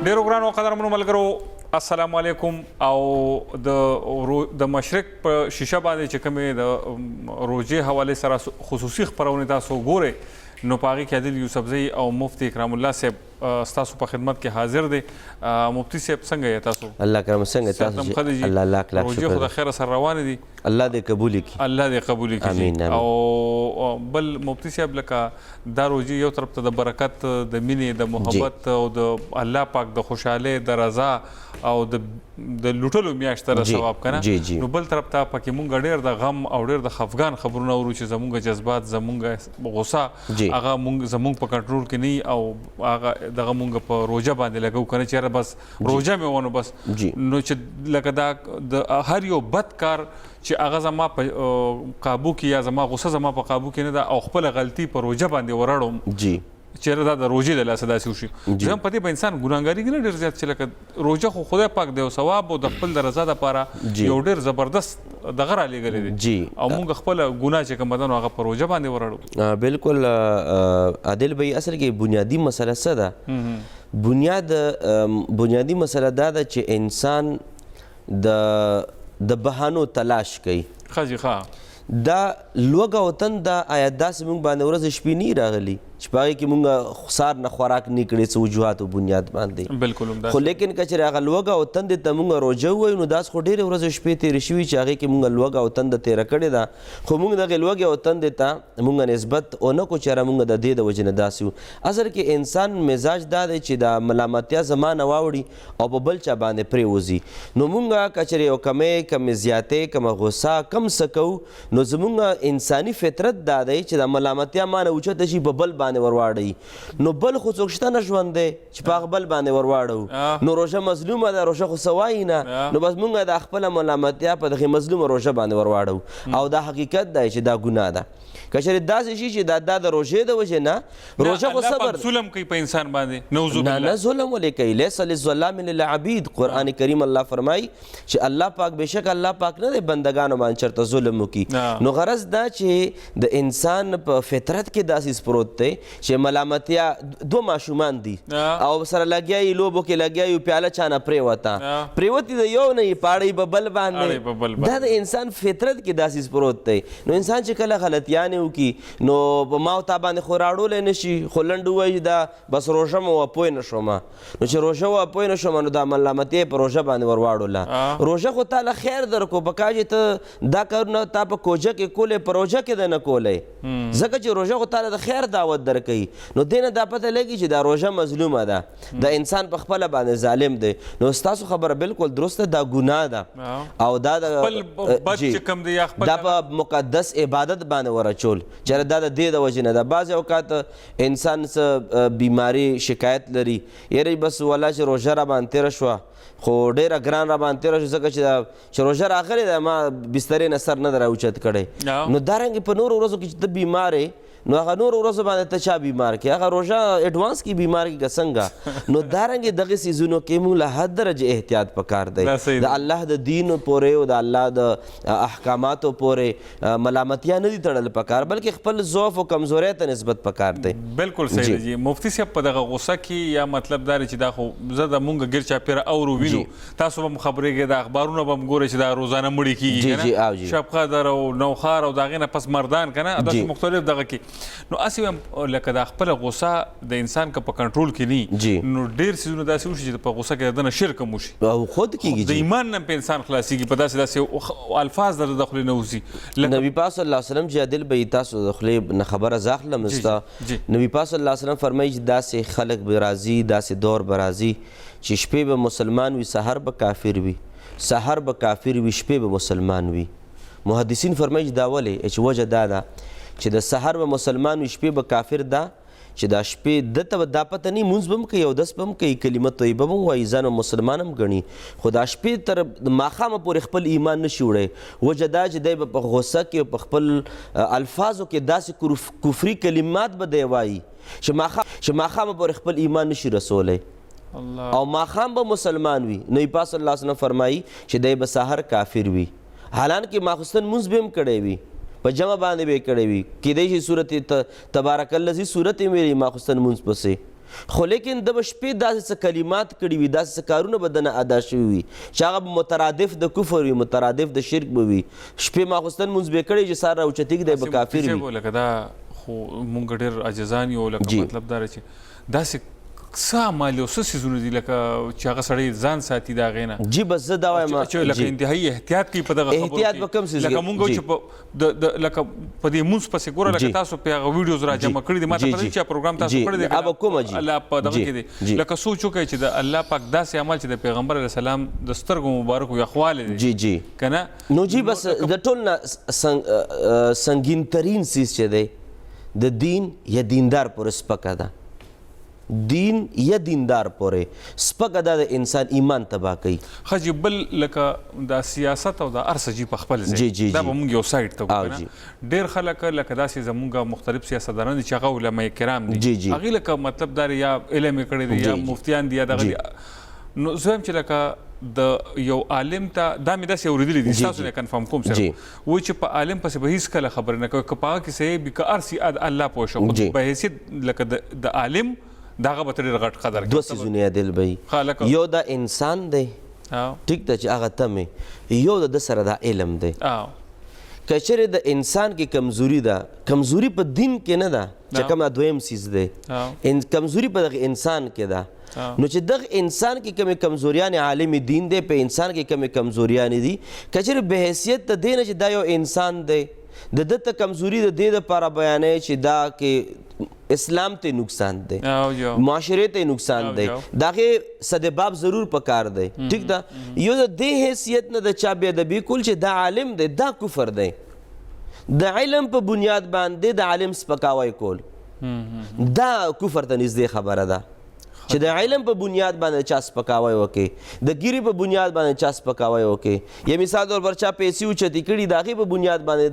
ډیرو ګرانو قدرمنو ملګرو السلام علیکم. او د مشرق په شیشه باندې چې کومې د روژې حوالې سره خصوصي خپرونې تاسو ګورئ نو په هغې کې عادل یوسفزۍ او مفتي اکرام الله صاحب ستاسو په خدمت کې حاضر دی. مفتي صاحب څنګه یې تاسو؟ الله کرم څنګه تاسو؟ الله لاک لاک روژې خو د خیره سره روانې دي. الله دې قبول کړي. الله دې قبول کړي. او بل مفتي صاحب لکه دا روژې یو طرف ته د برکت د مینې د محبت او د الله پاک د خوشحالۍ د رضا او د لوټلو میاشت ته ثواب کنه، نو بل طرف ته پکې مونږ ډېر د غم او ډېر د خفګان خبرونه اورو چې زمونږ جذبات زمونږ غوسه هغه زمونږ په کنټرول کې نه او هغه دغه مونږ په روژه باندې لګو کنه چې بس روژه مې ونه بس نو چې لکه دا د هر یو بد کار چې هغه زما په قابو کې یا زما غوسه زما په قابو کې نه ده او خپل غلطي په روژه باندې ورړم چیرې دا د روژې د لاسه داسې وشي. زه هم په دې په انسان ګناهګاري کې نه ډېر زیات چې لکه روژه خو خدای پاک دی او ثواب او د خپل د رضا دپاره یو ډېر زبردست دغه رالیږلی دی او مونږ خپله ګناه چې کوم ده نو هغه په روژه باندې ورړو. بالکل عادل بھائی، اصل کې بنیادي مسله څه ده؟ بنیادي مسله دا ده چې انسان د بهانو تلاش کوي. دا لوږه او تنده آیا داسې موږ باندې ورځ شپې نه راغلي چې په هغې کې مونږ سار نه خوراک نه کړې څه وجوهاتو بنیاد باندې؟ بالکل. خو لیکن که چېرې هغه لوږه او تندې ته مونږ روژه ووایو نو داسې خو ډېرې ورځې شپې تېرې شوي چې هغې کې مونږ لوږه او تنده تېره کړې ده، خو مونږ دغې لوږې او تندې ته مونږ نسبت ونه کړو چې هره مونږ د دې د وجې نه داسې وو. اصل کې انسان مزاج دا دی چې د ملامتیا زما نه واوړي او په بل چا باندې پرېوځي. نو مونږ که چېرې یو کمې زیاتې کمه غوسه کم څه کوو نو زمونږ انساني فطرت دا دی چې د ملامتیا ما نه اوچته شي په بل باندې ورواړئ. نو بل خو څوک شته نه ژوند دی چې په هغه بل باندې ورواړو. نو روژه مظلومه ده، روژه خو څه وایي نه، نو بس مونږ د خپله ملامتیا په دغې مظلومه روژه باندې ورواړو او دا حقیقت دی چې دا ګناه ده. که چېرې داسې شي چې دا د روژې د وجې نه روژه خو صبر ظلم کوي په انسان باندې، نعوذ بالله. نه ظلم ولې کوي؟ لیس للظلام للعبید. قرآن کریم الله فرمایي چې الله پاک بېشک الله پاک نه دی بندګانو باندې چېرته ظلم وکړي. نو غرض دا چې د انسان په فطرت کې داسې سپروت دی چې ملامتیا دوه ماشومان دي او سره لګیا یي لوبو کې لګیا یي پیاله چا نه پرېوتې د یو نه یي پاړئ په بل باندې. دا د انسان فطرت کې داسې سپروت دی. نو انسان چې کله غلطیانې وکړي نو په ما او تا باندې خو راړولی نه شي، خو لنډ ووایي دا بس روژه مو وپوی نه شومه. نو چې روژه وپوی نه شومه نو دا ملامتیا یې په روژه باندې ورواړوله. روژه خو تاله خیر درکړو، په کار چې ته دا کارونه تا په کوژه کې کولی په روژه کې ده نه کولی، ځکه چې روژه خو تاله د خیر دعوت درکوي. نو دې نه دا پته لګي چې دا روژه مظلومه ده، د انسان په خپله باندې ظالم دی. نو ستاسو خبره بالکل درسته، دا ګناه ده او دا دا په مقدس عبادت باندې ورچو چې دا د دې د وجې نه ده. بعضې اوقات انسان څه بیماري شکایت لري، یاره بس والله چې روژه را باندې تېره شوه خو ډېره ګران را باندې تېره شو ځکه چې روژه راغلې ده ما بسترې نه سر نه ده راوچت کړی. نو دارنګې په نورو ورځو کې چې ته بیمار یې نو هغه نورو ورځو باندې ته چا بیمار کې هغه روژه اډوانس کې بیمار کې که څنګه. نو دارنګې دغې څیزونو کې موږ له حد درجې احتیاط پکار دی. د الله د دین پورې او د الله د احکاماتو پورې ملامتیا نه دي تړل پکار، بلکې خپل ضعف او کمزورۍ ته نسبت پکار دی. بالکل صحیح دی. مفتي صاحب په دغه غوسه کې یا مطلب دا چې دا خو زه د مونږ ګیر چاپېره اورو وینو، تاسو به هم خبرېږئ، د اخبارونه به هم ګورئ چې دا روزانه مړي کېږي که نه، شب قدر او نوخار او د هغې نه پس مردان که نه داسې مختلف دغه کې. نو اسې هم لکه دا خپله غوسه د انسان که په کنټرول کې نه نو ډېر څیزونه داسې وشي چې په غوسه کې د ده نه شرک هم وشي او خود کېږي، د ایمان نه په انسان خلاصېږي، په داسې الفاظ د خولې نه وځي. نبي پاک صلی الله علیه وسلم چې عادل به تاسو د خولې نه خبره زه اخلم ستا. نبي پاک صلی الله علیه وسلم فرمایي چې داسې خلک به راځي، داسې دور به راځي چې شپې به مسلمان وي، سحر به کافر وي، سحر به کافر وي، شپې به مسلمان وي. محدثین فرمایي چې دا ولې چې وجه دا ده چې د سحر به مسلمان وي، شپې به کافر ده چې دا شپې دته به دا پته نه مونځ به هم کوي، اودس به هم کوي، کلمه طیبه به هم وایي، ځان مسلمان هم ګڼي، خو دا شپې تر ماښامه پورې خپل ایمان نه شي وړی. وجه دا چې دی به په غوسه کې په خپل الفاظو کې داسې کفري کلمات به دی وایي چې ماښامه پورې خپل ایمان نه شي رسولی او ماښام به مسلمان وي. نبي پاک صلی الله علیه وسلم فرمایي چې دی به سحر کافر وي، حالانکې ماخوستن مونځ به هم کړی وي، په جمع باندې به یې کړی وي، کیدای شي صورت تبارک الذي صورت یې ویلي ماخوستن مونځ پسې، خو لیکن د به شپې داسې څه کلمات کړي وي، داسې څه کارونه به دنه ادا شوي وي چې هغه به مترادف د کفر وي، مترادف د شرک به وي. شپې ماخوستن مونځ به کړی چې سهار راوچتېږي دی به کافر وي. لکه دا خو مونږ ډېر عاجزان یو، لکه مطلب دا چې داسې څه اعمال او څه څیزونه دي لکه چې هغه سړی ځان ساتي د هغې نه. جی بس زه دا وایم چې لکه انتهایي احتیاط کوي په دغه خبرو کې. احتیاط به کوم څیز لکه مونږ چې لکه په دې مونځ پسې ګوره لکه تاسو پې هغه ویډیوز را جمع کړي دي، ما ته پته نه چې پروګرام تاسو کړی دی ابه کومه جی الله په دغه کې دی. لکه سوچ وکړئ چې د الله پاک داسې عمل چې د پیغمبر علیه السلام د سترګو مبارکو یخوالی دی جی که نه نو جی بس د ټول نه سنګین ترین څیز چې دی د دین یا دیندار پورې سپکه ده. دین یا دیندار پورې سپکه ده د انسان ایمان تباه کوي. ښه بل لکه د سیاست او د هر څه جي په خپل ځای دا به مونږ یو سایډ ته وکړو. ډېر خلک لکه داسې زمونږ مختلف سیاستداران دي چې هغه علما کرام دي، هغې لکه مطلب دا یا علم یې کړی دی یا مفتیان دي یا دغه دي. نو زه وایم چې لکه د یو عالم ته دا مې داسې اورېدلي دي، ستاسو نه کنفرم کوم سره وایي چې په عالم پسې به هېڅ کله خبرې نه کوي، که په هغه کې صحیح وي که هر څه الله پوه شه، خو په حیثیت لکه د عالم دا هغه به ته ډېر غټ قدر کوي. دوه څیزونه یې دل به یو دا انسان دی ټیک ده چې هغه ته مې یو د ده سره دا علم دی. که چېرې د انسان کې کمزوري ده، کمزوري په دین کې نه ده چې کوم دویم څیز دی، کمزوري په دغه انسان کې ده. نو چې دغه انسان کې کومې کمزوریانې عالم دین دی، په انسان کې کومې کمزوریانې دي، که چېرې به حیثیت د دې نه چې دا یو انسان دی د ده ته کمزوري د دې دپاره بیانوي چې دا کې اسلام ته نقصان دی، معاشرې ته نقصان دی، د هغې سدباب ضرور پکار دی. ټیک ده یو د دې حیثیت نه د چا بې ادبي کول چې دا عالم دی دا کفر دی. د علم په بنیاد باندې د عالم سپکاوی کول دا کفر ته نږدې خبره ده. چې د علم په بنیاد باندې چا سپکاوی وکړي، د ګیرې په بنیاد باندې چا سپکاوی وکړي، یا مثال طور پر چا پیسې اوچتې کړي د هغې په بنیاد باندې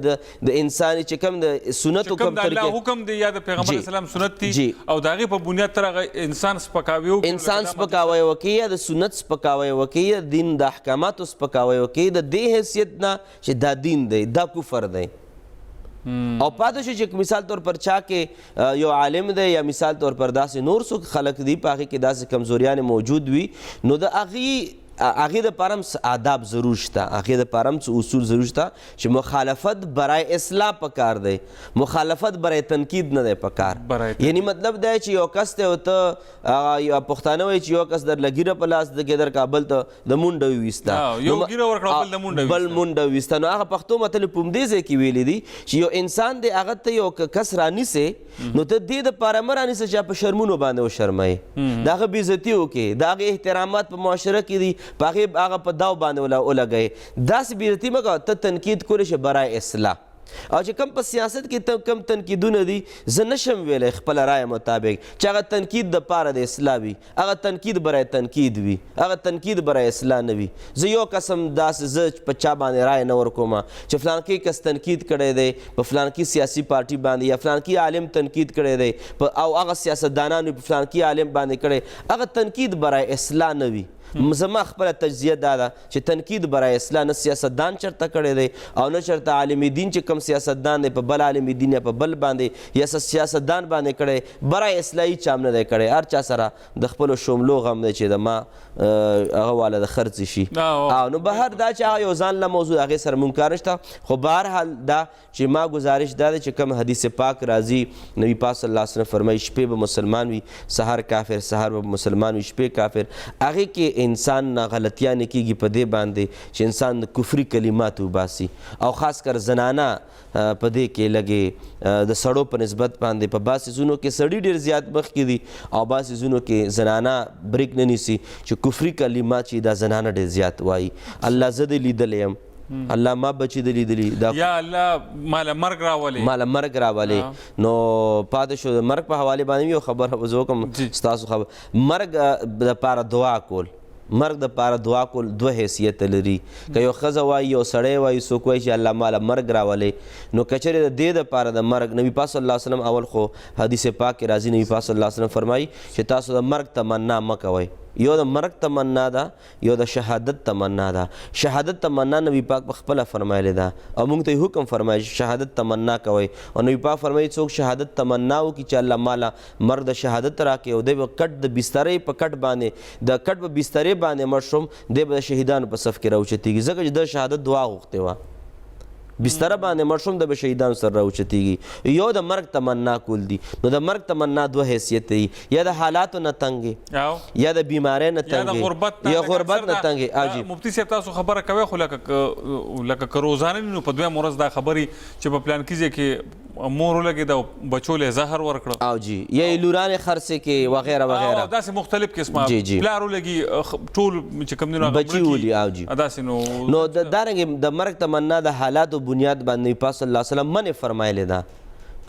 د انسان چې کوم د سنتو کوم الله حکم دی یا د پیغمبر اسلام سنت دی او د هغې په بنیاد تر هغه انسان سپکاوی وکړي، انسان سپکاوی وکړي یا د سنت سپکاوی وکړي یا دین د احکاماتو سپکاوی وکړي، د دې حیثیت نه چې دا دین دی دا کفر دی. او پاتې شو چې مثال طور پر چا کې یو عالم دی یا مثال طور پر داسې نور څوک خلک دي په هغې کې داسې کمزوریانې موجود وي، نو د هغې دپاره هم څه آداب ضرور شته، هغې دپاره هم څه اصول ضرور شته چې مخالفت برای اصلاح پکار دی، مخالفت برای تنقید نه دی پکار. یعنی مطلب دی چې یو کس دی او ته پښتانه وایي چې یو کس در له ګیره په لاس کې در کابل ته د مونډه وویسته بل مونډه وویسته، نو هغه پښتو متل په همدې ځای کې ویلی دي چې یو انسان دی هغه ته یو کس رانیسې نو ته دې دپاره مه رانیسه چې په شرمونو باندې وشرموي، د هغه بېعزتي وکړې، د هغې احترامات په معاشره کې دي په هغې هغه په داو باندې ولګوئ، داسې بېعزتي مه کوه، ته تنقید کولی شې برای اصلاح. او چې کم په سیاست کې کم تنقیدونه دي زه نشم ویلی خپله رایه مطابق چې هغه تنقید دپاره د اصلاح وي، هغه تنقید برای تنقید وي، هغه تنقید برای اصلاح نه وي. زه یو قسم داسې زه په چا باندې رایه نه ورکوم چې فلانکي کس تنقید کړی دی په فلانکي سیاسي پارټي باندې یا فلانکي عالم تنقید کړی دی او هغه سیاستدانانو په فلانکي عالم باندې کړی، هغه تنقید برای اصلاح نه وي. زما خپله تجزیه دا ده چې تنقید برای اصلاح نه سیاستدان چرته کړی دی او نه چرته عالم دین چې کوم سیاستدان دی په بل عالم دین یا په بل باندې یا سیاستدان باندې کړی، برای اصلاحي چا هم نه دی کړی. هر چا سره د خپلو شملو غم دی چې د ما هغه والا د خرڅ شي. نو بهر دا چې هغه یو ځان له موضوع هغې سره مونږ کار نشته، خو بهرحال دا چې ما گزارش دا دی چې کوم حدیث پاک راځي نبی پاک صلی الله علیه وسلم فرمایي شپې به مسلمان وي سحر کافر، سحر به مسلمان وي شپې کافر. هغې کې انسان نه غلطیانې کېږي په دې باندې چې انسان د کفري کلمات وباسي او خاص کر زنانه په دې کې لګې د سړو په نسبت باندې په بعض څیزونو کې سړي ډېر زیات مخکې دي او بعض څیزونو کې زنانه بریک نه نیسي چې کفري کلمات چې دا زنانه ډېر زیات وایي. الله زه دې لیدلی یم، الله ما بچی د لیدلی یا الله ماله مرګ راولې نو پاتې شو د مرګ په حوالې باندې یو خبره زه وکړم ستاسو خبر مرګ دپاره دعا کول، مرګ دپاره دعا کول دوه حیثیت لري. که یو ښځه وایي یو سړی وایي څوک وایي چې الله ماله مرګ راولې، نو که چېرې د دې دپاره د مرګ نبي پاک صلی الله علیه وسلم اول خو حدیث پاک کې راځي نبي پاک صلی الله علیه وسلم فرمایي چې تاسو د مرګ تمنا مه کوئ، یو د مرګ تمنا ده یو د شهادت تمنا ده. شهادت تمنا نبی پاک په خپله فرمایلی ده او موږ ته یې حکم فرمایي چې شهادت تمنا کوئ. او نبی پاک فرمایي څوک شهادت تمنا وکړي چې الله ماله مرګ د شهادت راکړي او دی به کټ د بسترې په کټ باندې د کټ په بسترې باندې مړ شوم دی به د شهیدانو په صف کې راوچتېږي ځکه چې د شهادت دعا غوښتې وه. بستره باندې مړ شوم د به شهیدانو سره راوچتېږي. یو د مرګ تمنا کول دي. نو د مرګ تمنا دوه حیثیت دی، یا د حالاتو نه تنګې یا د بیمارۍ نه تنګې یا غربت نه تنګې. مفتي صاحب تاسو خبره کوئ خو لکه که روزانه نو په دویم ورځ دا خبرې چې په پلان کې کې مور ولګېده او بچو له زهر ورکړه او جی یا لورانې خرڅې کې وغیره وغیره داسې مختلف قسمه پلار ولګي ټول چې کوم دي بچي ولي. او جی داسې نو دارنګې د مرګ تمنا د حالاتو بنیاد باندې پاک صلی الله علیه وسلم منې فرمایلی ده.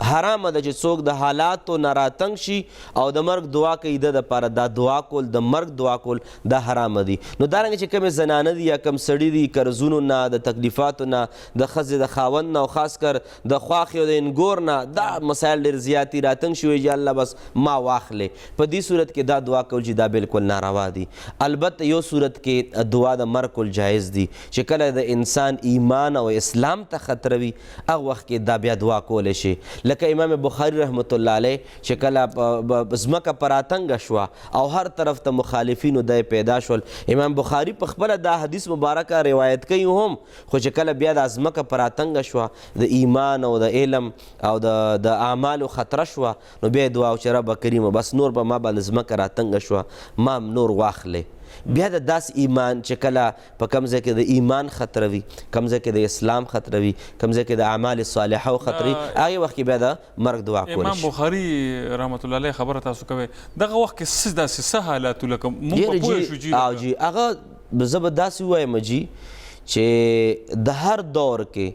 حرامه ده چې څوک د حالاتو نه راتنګ شي او د مرګ دعا کوي د دپاره دا دعا کول د مرګ دعا کول دا حرامه دي. نو دارنګه چې کومې زنانه دي یا کم سړي دي قرضونو نه د تکلیفاتو نه د ښځې د خاوند نه او خاص کر د خواښې او د انګور نه دا مسایل ډېر زیات دي راتنګ شي چې الله بس ما واخلې. په دې صورت کې دا دعا کول چې دا بالکل ناروا دي. البته یو صورت کې دعا د مرګ کول جایز دي چې کله د انسان ایمان او اسلام ته خطر وي هغه وخت کې دا بیا دعا کولی شي. لکه امام بخاری رحمت الله علیه چې کله ځمکه پراتنګه شوه او هر طرف ته مخالفینو دی پیدا شول. امام بخاری په خپله دا حدیث مبارکه روایت کوي هم، خو چې کله بیا دا ځمکه پراتنګه شوه د ایمان او د علم او د اعمالو خطره شوه نو بیا دعا او چې رب کریمه بس نور به ما باندې ځمکه راتنګه شوه ما نور واخلې. بیا د داسې ایمان چې کله په کوم ځای کې د ایمان خطر وي، کوم ځای کې د اسلام خطر وي، کوم ځای کې د اعمال صالحه او خطر وي، هغې وخت کې بیا د مرګ دعا کولی شي. امام بخاري رحمت الله علیه خبره تاسو کوئ دغه وخت کې داسې څه حالاتو لکه مونږ به پوه شو جي هغه زه به داسې ووایم جي چې د هر دور کې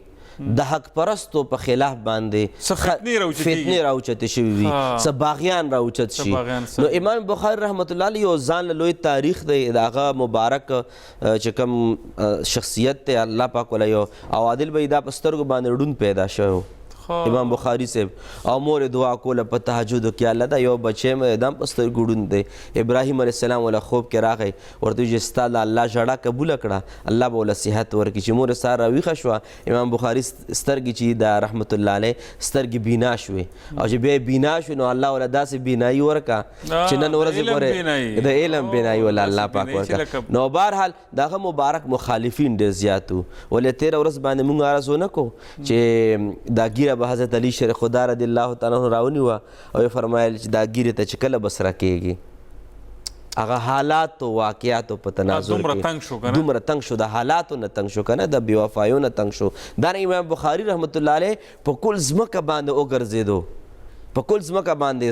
د حق پرستو په خلاف باندې فتنې راوچتې شوي وي، څه باغیان راوچت شي. نو امام بخاري رحمت الله علیه یو ځان له لوی تاریخ دی د هغه مبارک چې کوم شخصیت دی الله پاک ولا یو او عادل به دا په سترګو باندې ړوند پیدا شوی امام بخاری صاحب او مور دعا کوله په تهجد کې الله دا یو بچی مې دم په سترګو ړوند دی. ابراهیم علیه السلام ولا خوب کې راغی ورته چې ستا د الله ژړا قبوله کړه الله به وله صحت ورکړي. چې مور سهار راویښه شوه امام بخاري سترګې چې د رحمت الله علیه سترګې بینا شوې او چې بیا بیا شوې نو الله وله داسې بینایي ورکړه چې نن ورځې پورې د علم بینایي وله الله پاک ورکړه. نو بهرحال د هغه مبارک مخالفین ډېر زیات وو ولې تېره ورځ باندې موږ عرض ونه کړو چې دا ګیره به حضرت علی شریف خدا رضی الله تعالی عنه راونیوه او یې فرمایل چې دا ګیرې ته چې کله به سره کېږي هغه حالاتو واقعاتو په تناظر کې دومره تنګ شو د حالاتو نه تنګ شو که نه د بېوفایو نه تنګ شو. دارنګه امام بخاري رحمت الله علیه په کل ځمکه باندې وګرځېدو په کل ځمکه باندې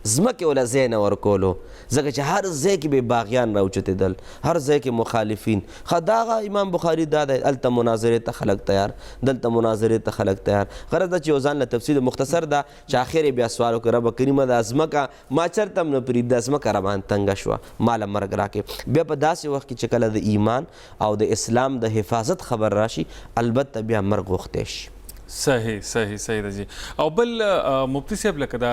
ځمکې وله ځای نه ورکولو ځکه چې هر ځای کې به باغیان راوچتېدل هر ځای کې مخالفین. ښه دا هغه امام بخاري دا دی هلته مناظرې ته خلک تیار دلته مناظرې ته خلک تیار. غرض ده چې یو ځان له تفصیل مختصر ده چې اخر یې بیا سوال وکړه رب کریمه دا ځمکه ما چېرته هم نه پرېږدي دا ځمکه راباندې تنګه شوه ما له مرګ راکړې. بیا په داسې وخت کې چې کله د ایمان او د اسلام د حفاظت خبر راشي البته بیا مرګ غوښتی شي. صحیح ده جی. او بل مفتی صاحب لکه دا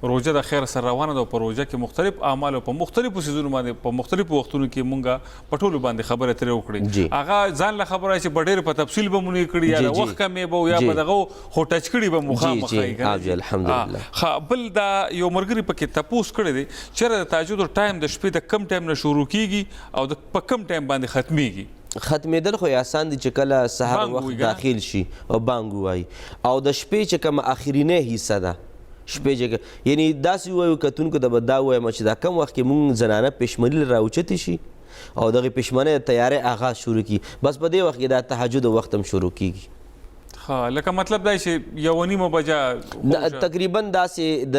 روژه د خیر سره روانه ده او په روژه کې مختلف اعمال او په مختلفو څیزونو باندې په مختلفو وختونو کې مونږ په ټولو باندې خبرې اترې وکړې. هغه ځان له خبره چې په ډېر په تفصیل به مونږ کړي یا د وخت کمې به یا په دغه خو ټچ کړي به مخامخ یې الحمدلله. بل دا یو ملګري پکې تپوس کړی دی چېرته د تهجد ټایم د شپې د کم ټایم نه شروع کیږي او په کم ټایم باندې ختمیږي؟ ختمېدل خو آسان دي چې کله سحر وخت داخل شي او بانګ ووایي او د شپې چې کومه اخرینۍ حصه ده شپې چې یعنی داسې ووایو کتونکو ته به دا ووایم چې دا کم وخت کې مونږ زنانه پېشمني راوچتې شي او دغې پېشمنۍ د تیاری آغاز شروع کړي بس په دې وخت کې دا تهجد وخت هم شروع کېږي. لکه مطلب دا چې یو نیمه بجه تقریبا داسې د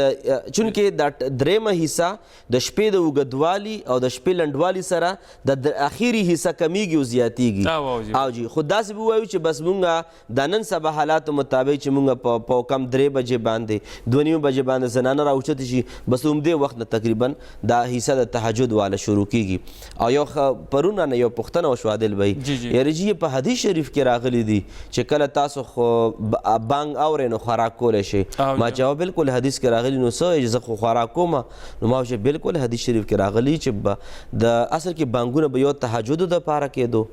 چونکې دا درېیمه حصه د شپې د اوږدوالي او د شپې لنډوالي سره د اخري حصه کمیږي او زیاتیږي. او جی خو داسې به ووایو چې بس مونږ د نن سبا حالاتو مطابق چې مونږ په کم 3 بجې باندې 2 نیمه بجې باندې زنانه راوچتې شي بس همدې وخت نه تقریبا دا حصه د تهجد واله شروع کیږي. او یو پرونه نه یو پوښتنه وشوه عادل بھائی یاره جی په حدیث شریف کې راغلی دي چې کله تاسو تاسو خو بانګ اورئ نو خوراک کولی شئ ما چې بالکل حدیث کې راغلي نو څه چې زه خو خوراک کوم نو ما چې بالکل حدیث شریف کې راغلي چې د اصل کې بانګونه به یو تهجد دپاره کېدو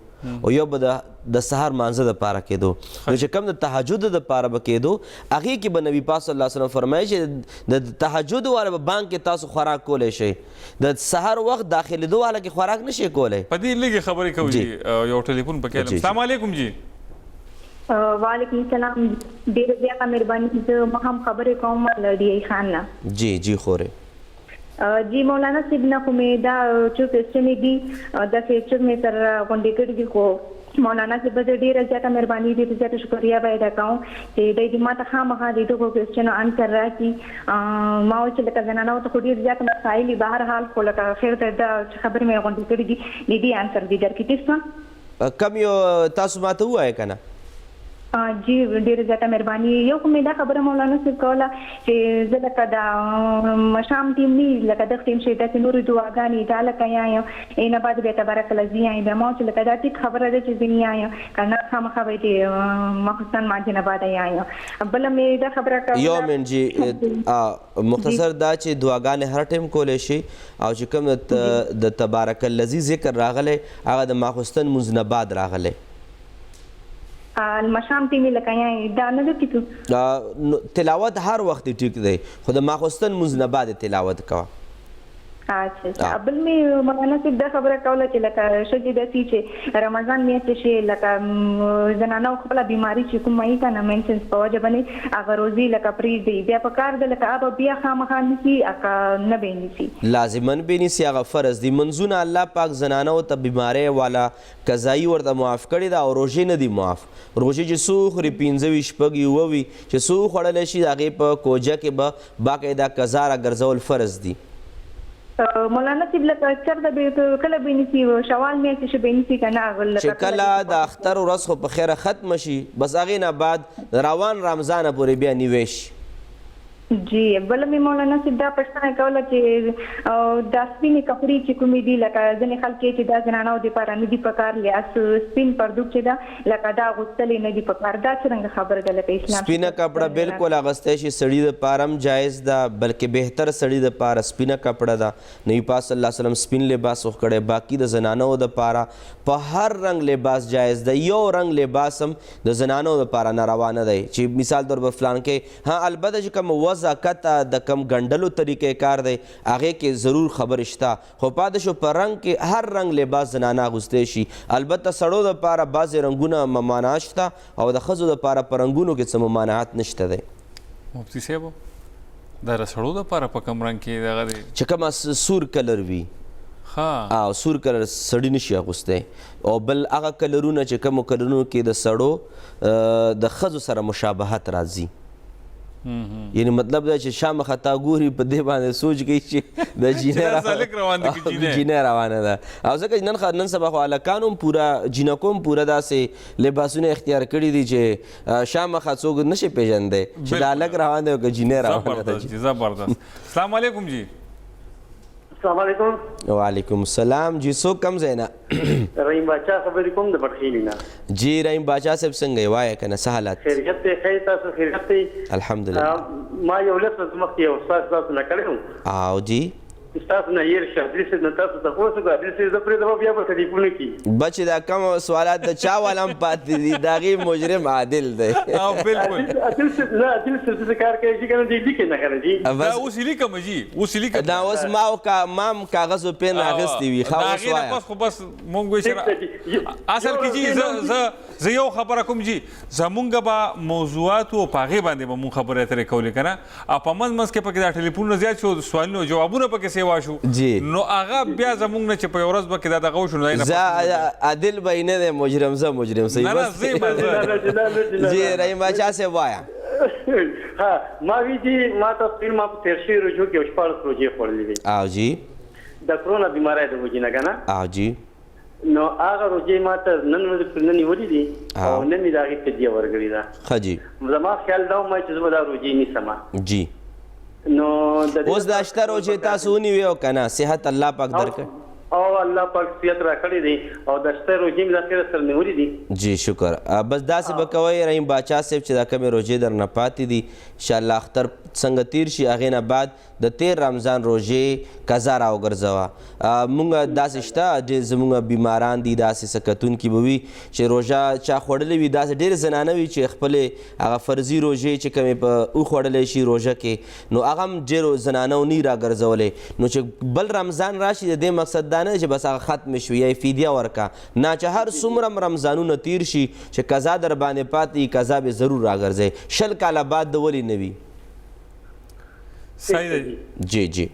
او یو به د سهار مانځه دپاره کېدو نو چې کوم د تهجد دپاره به کېدو هغې کې به نبي پاک صلی الله علیه وسلم فرمایي چې د تهجد والا به بانګ کې تاسو خوراک کولی شئ د سهار وخت داخلېدو والا کې خوراک نه شئ کولی په دې لږې خبرې کوو جي یو ټلیفون پکې السلام علیکم جی وعلیکم السلام ډېره زیاته مهرباني زه ما هم خبرې کوم له ډي ای خان نه جی خورې جی مولانا صاحب نه خو مې دا چې کوېسچنې دي داسې چې مې سره غونډې کړي دي خو مولانا صاحب زه ډېره زیاته مهرباني ډېره زیاته شکریه به ادا کوم چې دی دې ما ته خامخا د دغو کوېسچنو انسر راکړي ما وایي چې لکه زنانو ته خو ډېر زیات مسایل دي بهر حال خو لکه خیر ته دا چې خبرې مې غونډې کړي دي د دې انسر دي درکړي ټیک شوه کم یو تاسو ماته ووایه که نه جی ډېره زیاته مهرباني یو خو مې دا خبره مولانا صاحب کوله چې زه لکه دا مشام ټیم نه لکه دغه ټیم چې داسې نورې دعاګانې دا لکه یایم اینا بعد بیا تبارک الله زی یایم بیا ما چې لکه دا ټیک خبره ده چې زه نه یایم که نه خامخا به دې مخصوصا مانځه نه بعد یایم بله مې دا خبره کوله یو منټ جی مختصر دا چې دعاګانې هر ټیم کولی شي او چې کوم د تبارک الذي ذکر راغلی هغه د ماخوستن مونځ نه بعد راغلی المشام ټیمې لکه یا دا نه ده ټیک تلاوت هر وخت ټیک دی خو د ماخوستن مونځ نه بعد تلاوت کوه اچھا بل مې مولانا صاحب دا خبره کوله چې لکه ښځې داسې چې رمضان میاشت شي لکه زنانه خپله بیماري چې کومه وي که نه مینسنس په وجه باندې هغه روزي لکه پرېږدي بیا په کار ده لکه هغه بیا خامخا نیسي که نه به نیسي لازما به نیسي هغه فرض دي منځونه الله پاک زنانو ته بیماری والا قضایي ورته معاف کړي ده او روژې نه دي معاف روژې چې څو خوري 15 وي شپږ وي اووه وي چې څو خوړلی شي د هغې په کوجه کې به باقاعده قضا راګرځول فرض دي مولانا صاحب لکه چېرته کله به نیسي شوال میاشتې چې به نیسي که نه چې کله د اختر ورځ خو په خیره ختمه شي بس هغې نه بعد روان رمضانه پورې بیا نیوی شي جی بله مې مولانا صاحب دا پوښتنه کوله چې دا سپینې کپړې چې کومې دي لکه ځینې خلک یې چې دا زنانو دپاره نه دي پکار لیاس سپین پردوک چې ده لکه دا اغوستلی نه دي پکار دا څرنګه خبره ده لکه اسلام سپینه کپړه بالکل اغوستی شي سړي دپاره هم جایز ده بلکې بهتر سړي دپاره سپینه کپړه ده نبي پاک صلی الله علیه وسلم سپین لباس خوښ کړی باقي د زنانو دپاره په هر رنګ لباس جایز ده یو رنګ لباس هم د زنانو دپاره ناروا نه دی چې مثال طور پر فلان کې ها البته چې کوم وضاقت د کم ګنډلو طریقې کار دی هغې کې ضرور خبرې شته خو پاتې شو په رنګ کې هر رنګ لباس زنانه اغوستی شي البته سړو دپاره بعضې رنګونه ممانعات شته او د ښځو دپاره په رنګونو کې څه ممانعات نشته دی مفتي صاحب دا د سړو دپاره په کوم رنګ کې دغه دی چې کومه سور کلر وي او سور کلر سړي نشي اغوستی او بل هغه کلرونه چې کومو کلرونو کې د سړو د ښځو سره مشابهت راځي یعنی مطلب دا چې شام خطا ګوري په دې باندې سوچ کوي چې د جینه روانه ده او ځکه نن سبا خو هلکانو هم پوره جینکو هم پوره داسې لباسونه اختیار کړي دي چې شام خا څوک نشي پیژندی چې دا هلک روان دی او که جینه روانه ده زبردست السلام علیکم جی السلام علیکم وعلیکم السلام جی څوک کم ځای نه رحیم باچا خبرې کوم د پټخیلي نه جی رحیم باچا صاحب څنګه یې وایه که نه څه حالات خیریت دی ښه تاسو خیریت دی الحمدلله ما یو لس ورځې مخکې یو استاد تاسو نه کړی او جی تاسو نه هېر شه عادل صاحب نه تاسو تپوس وکړه عادل صاحب زه پرېږدم بیا به ټلیفون کړي بچې دا کم سوالات د چا والا هم پاتې دي د هغې مجرم عادل دی بالکل عادل صاحب نه عادل صاحب څه کار کوي چې که نه دی لیکې نه که نه جي دا اوس یې لیکم جي اوس یې لیکم دا اوس ما هم کاغذ و پین اخیستی وي ښه اوس وایه پس خو بس مونږ وایي اصل کې جي زه یو خبره کوم جي زمونږ به موضوعاتو په هغې باندې به مونږ خبرې اترې کولې که نه او په منځ منځ کې پکې دا ټلیفونونه زیات شو سوالونه جوابونه پکې سیوا شو جی نو هغه بیا زمونږ نه چې په یو ورځ به کې دا دغه وشو نو زه عادل به نه دی مجرم زه مجرم صحیح بس جی رحیم باچا صاحب وایه ها ما وی جي ما تاسو ما په تېر شوي روژو کې یو 14 روژې خوړلې وې او جی د کرونا بیماری د وجې نه که نه او جی نو هغه روژې ما ته نن ورځې پر نه نیولې دي او نن مې د هغې فدیه ورکړې ده ښه جي زما خیال دا ومه چې زه به دا روژې نیسم جی نو اوس دا شته روژې تاسو ونیوې او که نه صحت الله پاک درکړی او الله پاک صحت راکړی دی او د شته روژې مې د خیره سره نیولي دي. جی شکر. بس داسې به کوئ رحیم باچا صاحب چې دا کمې روژې درنه پاتې دي انشاءالله اختر څنګه تیر شي هغې نه بعد د تیر رمضان روژې قضا راوګرځوه. مونږ داسې شته ډېر زمونږ بیماران دي داسې څه کتونکي به وي چې روژه چا خوړلې وي داسې ډېرې زنانه وي چې خپلې هغه فرضي روژې چې کومې په وخوړلی شي روژه کې نو هغه هم ډېرو زنانو نی راګرځولی نو چې بل رمضان راشي د دې مقصد دا نه چې بس هغه ختم شوي یا یې فدیه ورکه نه چې هر څومره رمضانونه تیر شي چې قضا در باندې پاتې قضا به ضرور راګرځئ 20 کاله بعد د ولې نه وي. صحیح دی. جی جی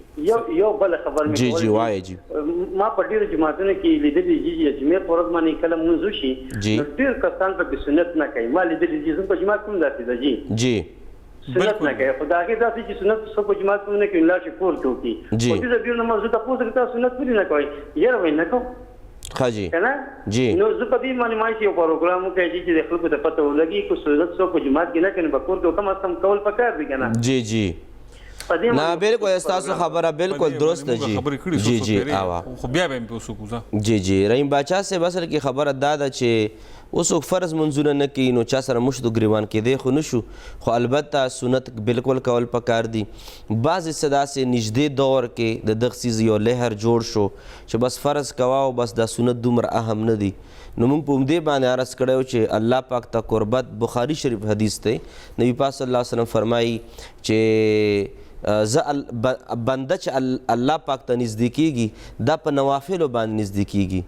یو بل خبر مې جی جی وایي جی. ما په ډیرو جماعتونو کې لیدلي دي چې جمعې په ورځ باندې کله مونځ وشي نو ډېر کسان پکې سنت نه کوي. ما لیدلي دي زموږ په جماعت کې هم داسې ده جی جی سنت نه کوي خو د هغې داسې چې سنت څوک په جماعت کې نه کوي لاړ شي کور کې وکړي خو دې د بېل نماز زه تپوس کوم تاسو سنت ولې نه کوئ یاره وایي نه کوم ښه جی که نه نو زه په دې باندې ما چې یو پروګرام وکړی چې د خلکو ته پته ولګي که سنت څوک په جماعت کې نه کوي نو په کور کې کم از کم کول پکار دی که نه. جی جی نه بالکل ستاسو خبره بالکل درست ده جی جی آوا خو بیا به مې اوس وکړو. جی جی رحیم باچا صاحب اصل کې خبره دا ده چې اوس فرض منځونه نه کوي نو چا سره مشت ګریوان کېدی خو نشو خو البته سنت بالکل کول پکار دي. بعضې څه داسې نږدې دور کې د دغه څیز یو لهر جوړ شو چې بس فرض کوه او بس دا سنت دومره اهم نه دي نو موږ په همدې باندې عرض کړی چې الله پاک ته قربت بخاري شریف حدیث دی نبی پاک صلی الله علیه وسلم فرمایي چې بنده چې الله پاک ته نږدې کېږي دا په نوافلو باندې نږدې کېږي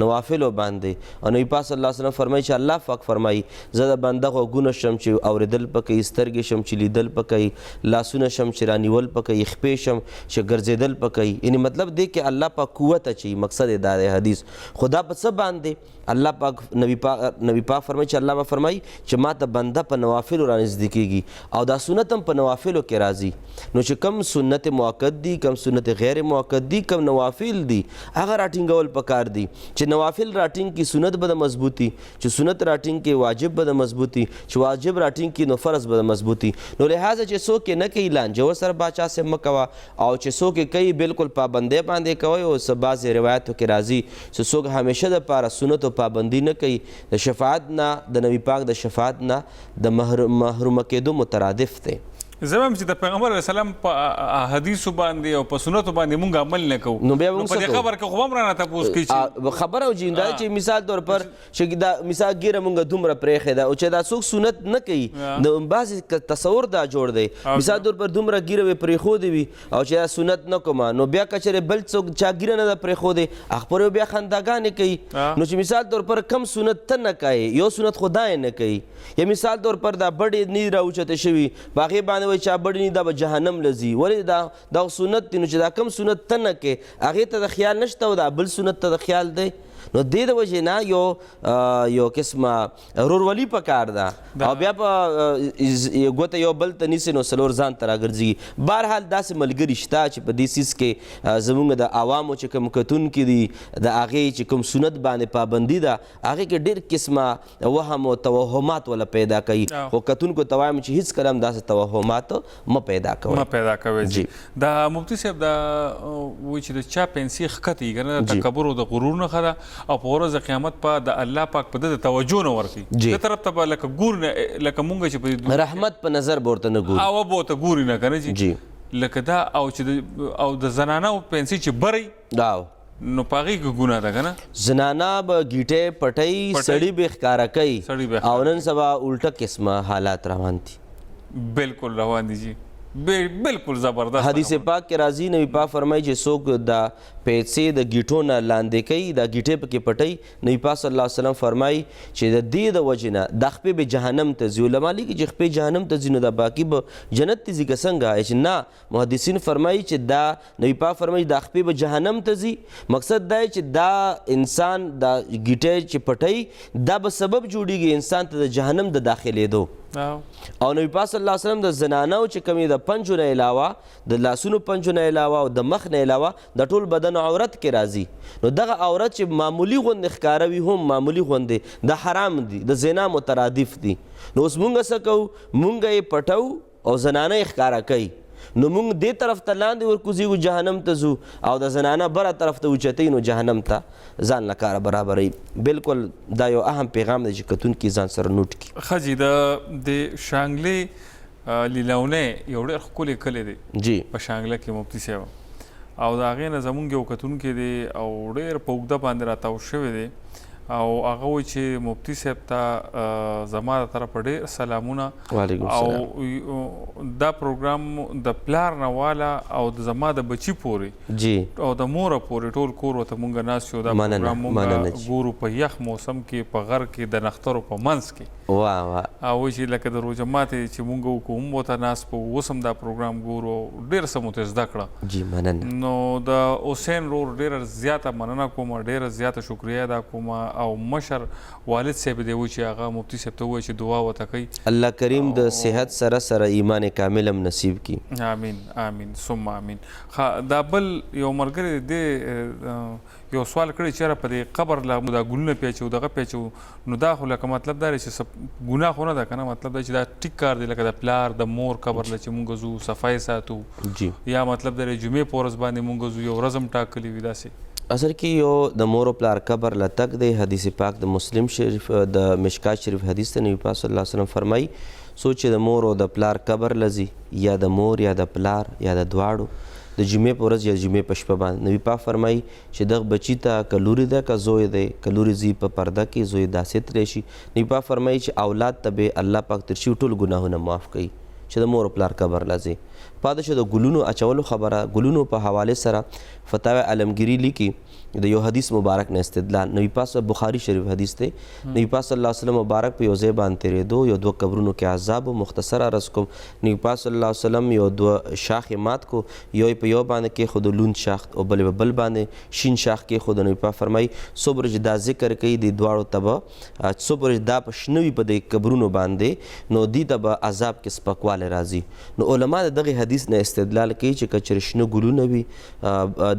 نوافلو باندې او نبی پاک صلی الله علیه وسلم فرمایي چې الله پاک فرمایي زه د بنده غوږونه شم چې اورېدل پکوي سترګې شم چې لیدل پکوي لاسونه شم چې رانیول پکوي خپې شم چې ګرځېدل پکوي یعنی مطلب دی کې الله پاک قوت اچوي مقصد یې دا دی حدیث خدا په څه باندې الله پاک نبی پاک فرمایي چې الله به فرمایي چې ما ته بنده په نوافلو رانږدې کېږي او دا سنت هم په نوافلو کې راځي نو چې کم سنت موقت دي کم سنت غیر موقت دي کم نوافل دي هغه راټینګول پکار دي چې نوافل راټینګ کی سنت به د مضبوطي چې سنت راټینګ کی واجب به د مضبوطي چې واجب راټینګ کی نو فرض به د مضبوطي نو لہذا چې څوک نه کوي لانجه سره باچا سے مکوا او چې څوک کوي بالکل پابندۍ باندې کوي او بعضې روایتو کې راځي چې څوک همیشه د پاره سنت پابندي نه کوي د شفاعت نه د نبی پاک د شفاعت نه د محرومه کېدو مترادف دی. زه هم چې د پیغمبر علیه السلام په حدیثو باندې او په سنتو باندې مونږ عمل نه کوو نو بیا مونږ په دې خبر کې خو هم رانه تپوس کوي چې خبره او جیندا چې مثال طور پر چې دا مثال ګیره مونږ دومره پرېښې ده او چې دا څوک سنت نه کوي د بعضې تصور دا جوړ دی مثال طور پر دومره ګیره وې پرېښودې وي او چې دا سنت نه کومه نو بیا که چېرې بل څوک چا ګیره نه ده پرېښودې هغه پورې بیا خنداګانې کوي نو چې مثال طور پر کم سنت ته نه کوي یو سنت خو دا یې نه کوي یا مثال طور پر دا بډې نی راوچته شوي په هغې باندې وایي چا بډې نی دا به جهنم له ځي ولې دا سنت دی نو چې دا کم سنت ته نه کوې هغې ته د خیال نشته او دا بل سنت ته د خیال دی نو دې د وجې نه یو قسمه رورولي پکار ده او بیا په ګوته یو بل ته نیسي نو څلور ځان ته راګرځي بهرحال داسې ملګري شته چې په دې څیز کې زموږ د عوامو چې کوم کتونکي دي د هغې چې کوم سنت باندې پابندي ده هغې کې ډېر قسمه وهم او توهمات ولا پیدا کوي خو کتونکو ته وایم چې هېڅکله هم داسې توهمات مه پیدا کوئ جی دا مفتي صاحب دا وایي چې د چا پنسي ښکته یي که نه د تکبر او د غرور نښه ده او په ورځ د قیامت په د الله پاک په ده د توجه نه ورکوي د طرف ته به لکه ګور لکه مونږ چې په رحمت په نظر به ورته نه ګوري او به ورته ګوري نه که نه جي لکه دا او د زنانهو پنسي چې برئ نو په هغې کې ګناه ده که نه زنانه به ګیټې پټۍ سړي به ښکاره کوي او نن سبا الټه قسمه حالات روان دي بالکل روان دي جی بالکل زبردست حدیث پاک کې راځي نبی پاک فرمایي چې څوک دا پیسې د ګیټو نه لاندې کوي دا ګیټې پکې پټوي نبی پاک صلی الله علیه وسلم فرمایي چې د دې د وجې نه دا خپې به جهنم ته ځي علما لیکي چې خپې جهنم ته ځي نو دا باقي به جنت ته ځي که څنګه چې نه محدثین فرمایي چې دا نبی پاک فرمایي دا خپې به جهنم ته ځي مقصد دا چې دا انسان دا ګیټې چې پټوي دا به سبب جوړیږي انسان ته د جهنم د داخلېدو او نبی پاک صلی الله علیه وسلم د زنانو چې کومې د پنجو نه علاوه د لاسونو پنجو نه علاوه او د مخ نه علاوه د ټول بدن عورت کې راځي نو دغه عورت چې معمولی غوندې ښکاره وي هم معمولی غوندې د حرام دي د زنا مترادف دي نو اوس مونږ څه کوو مونږ یې پټو او زنانه یې ښکاره کوي نو موږ دې طرف ته لاندې ورکوزیږو جهنم ته ځو او د زنانه بره طرف ته اوچتئ نو جهنم ته ځان له کاره برابروي. بالکل دا یو اهم پیغام دی چې کتونکي ځان سره نوټ کړي. ښه جي د شانګلې لیلونی یو ډېر ښکلی کلی دی جی په شانګله کې مفتي صاحب او د هغې نه زمونږ یو کتونکی دی او ډېر په اوږده باندې راتاو شوی دی او هغه وایي چې مفتي صاحب ته زما د طرفه ډېر سلامونه او دا پروګرام د پلار نه واله او د زما د بچي پورې جی او د موره پورې ټول کور ورته مونږ ناست یو. دا پروګرام مونږ ګورو په یخ موسم کې په غر کې د نخترو په منځ کې او وایي چې لکه د روژه ماتې چې مونږ وکړو هم ورته ناست په اوس هم دا پروګرام ګورو ډېر څه مو ته زده کړه. جی مننه. نو د حسین رور ډېره زیاته مننه کوم ډېره زیاته شکریه ادا کوم او مشر والد صاحب دی و چې هغه مفتي صاحب ته ووایي چې دعا ورته کوي الله کریم د صحت سره سره ایمان کامل هم نصیب کړي. آمین آمین ثم آمین. دا بل یو ملګری دی یو سوال کړی چې په دې قبر لا دا ګلونه پیچو دغه پیچو نو دا خو لکه مطلب دا چې ګناه خو نه ده که نه مطلب دا چې دا ټیک کار دی لکه د پلار د مور قبر له چې مونږ ځو صفایي ساتو یا مطلب دا جمعې په ورځ باندې مونږ ځو یو ورځ هم ټاکلې وي داسې. اصل کې یو د مور او پلار قبر له تک دی. حدیث پاک د مسلم شریف د مشکات شریف حدیث ته نبی پاک صلی الله علیه وسلم فرمایي څوک چې د مور او د پلار قبر لځي یا د مور یا د پلار یا د دواړو د جمعې په ورځ یا جمعې په شپه باندې نبی پاک فرمایي چې دغه بچي ته که لوري ده که زوی دی که لوري ځي په پرده کې زوی داسې ترې شي نبی پاک فرمایي چې اولاد ته به الله پاک تر شي ټول ګناهونه معاف کوي چې د مور او پلار قبر لځي. پاتې شو د ګلونو اچولو خبره. ګلونو په حوالې سره فتاوی علمگیری لیکي د یو حدیث مبارک نه استدلال. نبی پاک بخاری شریف حدیث دی. نبی پاک صلی الله علیه وسلم مبارک په یو ځای باندې تېرېدو یو دوه قبرونو کې عذاب و مختصر عرض کوم. نبی پاک صلی الله علیه وسلم یو دوه شاخ مات کو یو په یو باندې کېښود لوند شاخ او بل په بل باندې شین شاخ کېښود. نبی پاک فرمایي څو ورځې دا ذکر کوي د دواړو ته به څو ورځې دا په شنه وي په دې قبرونو باندې نو دې ته به عذاب کې سپکوالی راځي. نو علما د دغې حدیث نه استدلال کوي چې که چېرې شنه ګلونه وي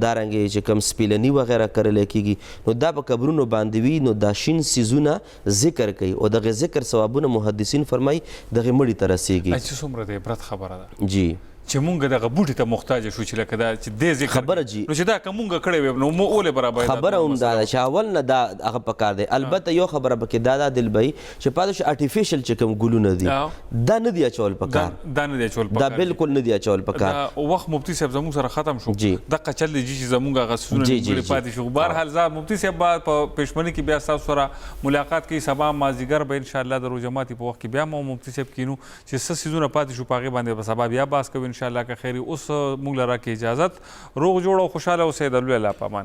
دارنګې چې کوم سپیلني وغیره کرلی کېږي نو دا په قبرونو باندې وي نو دا شین څیزونه ذکر کوي او دغه ذکر ثوابونه محدثین فرمایي دغې مړي ته رسېږي. چې څومره د عبرت خبره ده جی چې مونږ دغه بوټي ته محتاج شو چې لکه دا چې دې ذکر خبره جی نو چې دا که مونږ کړی وی نو مو اولې برابر خبره هم دا ده چې اول نه دا هغه پکار دی. البته یو خبره پکې دا ده دلبی چې پاتې شو آرټیفیشل چې کوم ګلونه دي دا نه دي اچول پکار. دا نه دي اچول پکار. دا بالکل نه دي اچول پکار. وخت مفتي صاحب زموږ سره ختم شو دغه چل دی چې زموږ هغه سونه نیمګړي پاتې شو. بهرحال زه مفتي صاحب بعد په پېشمنۍ کې بیا ستاسو سره ملاقات کوي. سبا مازدیګر به انشاءالله د روژه ماتي په وخت کې بیا مو مفتي صاحب کینو چې څه څیزونه پاتې شو په هغې باندې به سبا بیا بحث کوو انشاءالله که خیر. اوس موږ لره کې اجازت. روغ جوړ او خوشحاله اوسئ. د لوی الله په امان.